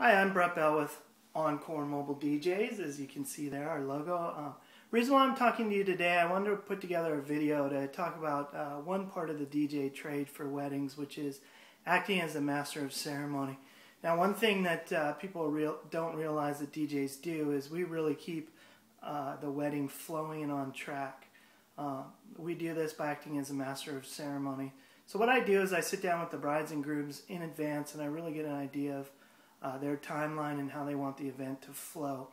Hi, I'm Brett Bell with Encore Mobile DJs. As you can see there, our logo. Reason why I'm talking to you today, I wanted to put together a video to talk about one part of the DJ trade for weddings, which is acting as the master of ceremony. Now, one thing that people don't realize that DJs do is we really keep the wedding flowing and on track. We do this by acting as a master of ceremony. So what I do is I sit down with the brides and grooms in advance and I really get an idea of their timeline and how they want the event to flow.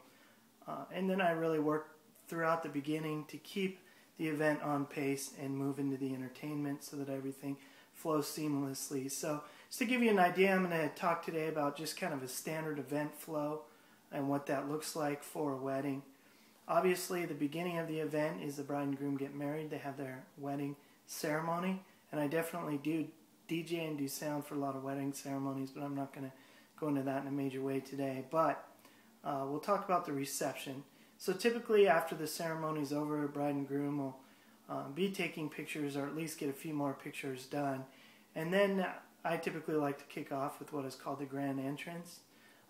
And then I really work throughout the beginning to keep the event on pace and move into the entertainment so that everything flows seamlessly. So just to give you an idea, I'm going to talk today about just kind of a standard event flow and what that looks like for a wedding. Obviously, the beginning of the event is the bride and groom get married. They have their wedding ceremony, and I definitely do DJ and do sound for a lot of wedding ceremonies, but I'm not going to go into that in a major way today. But we'll talk about the reception. So typically after the ceremony is over, bride and groom will be taking pictures, or at least get a few more pictures done. And then I typically like to kick off with what is called the grand entrance.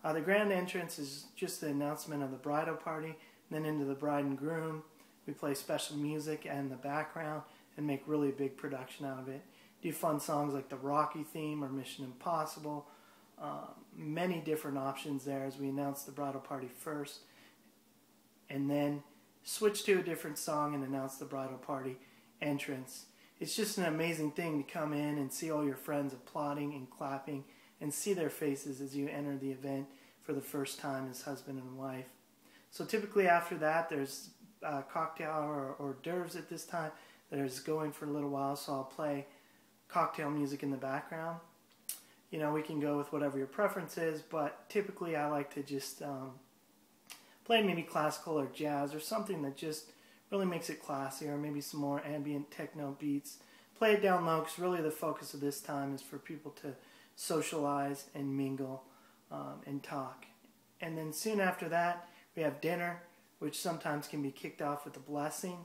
The grand entrance is just the announcement of the bridal party. Then into the bride and groom, we play special music in the background and make really big production out of it. Do fun songs like the Rocky theme or Mission Impossible. Many different options there as we announce the bridal party first, and then switch to a different song and announce the bridal party entrance. It's just an amazing thing to come in and see all your friends applauding and clapping and see their faces as you enter the event for the first time as husband and wife. So typically after that there's cocktail or hors d'oeuvres at this time that is going for a little while, so I'll play cocktail music in the background. You know, we can go with whatever your preference is, but typically I like to just play maybe classical or jazz or something that just really makes it classy, or maybe some more ambient techno beats. Play it down low because really the focus of this time is for people to socialize and mingle and talk. And then soon after that we have dinner, which sometimes can be kicked off with a blessing.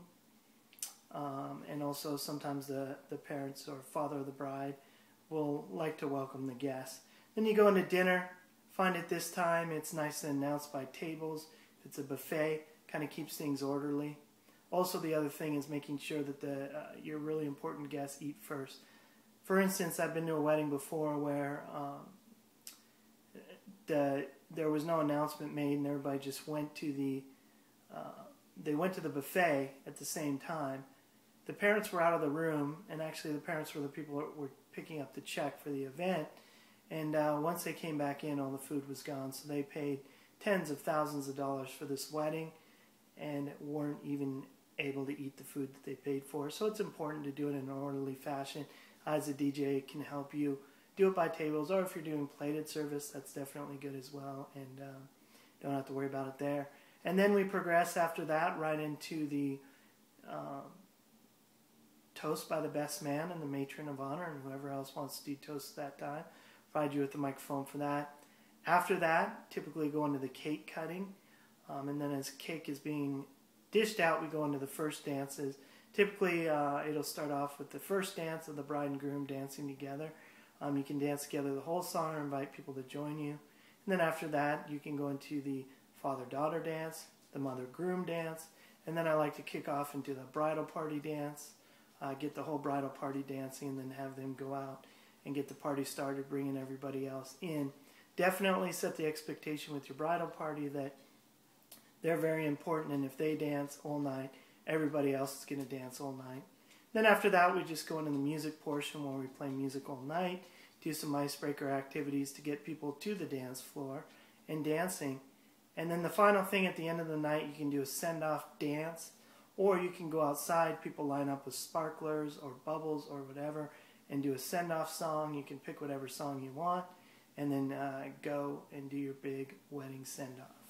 And also sometimes the parents or father of the bride will like to welcome the guests. Then you go into dinner. Find at this time it's nice to announce by tables. If it's a buffet, kind of keeps things orderly. Also, the other thing is making sure that your really important guests eat first. For instance, I've been to a wedding before where there was no announcement made and everybody just went to the buffet at the same time. The parents were out of the room, and actually the parents were the people that were picking up the check for the event. And once they came back in, all the food was gone. So they paid tens of thousands of dollars for this wedding and weren't even able to eat the food that they paid for. So it's important to do it in an orderly fashion. As a DJ, it can help you do it by tables, or if you're doing plated service, that's definitely good as well, and don't have to worry about it there. And then we progress after that right into the toast by the best man and the matron of honor, and whoever else wants to do toast at that time. Provide you with the microphone for that. After that, typically go into the cake cutting, and then as cake is being dished out, we go into the first dances. Typically, it'll start off with the first dance of the bride and groom dancing together. You can dance together the whole song or invite people to join you. And then after that, you can go into the father-daughter dance, the mother-groom dance, and then I like to kick off into the bridal party dance, get the whole bridal party dancing, and then have them go out and get the party started, bringing everybody else in. Definitely set the expectation with your bridal party that they're very important, and if they dance all night, everybody else is going to dance all night. Then after that, we just go into the music portion where we play music all night, do some icebreaker activities to get people to the dance floor and dancing. And then the final thing at the end of the night, you can do a send-off dance, or you can go outside. People line up with sparklers or bubbles or whatever and do a send-off song. You can pick whatever song you want and then go and do your big wedding send-off.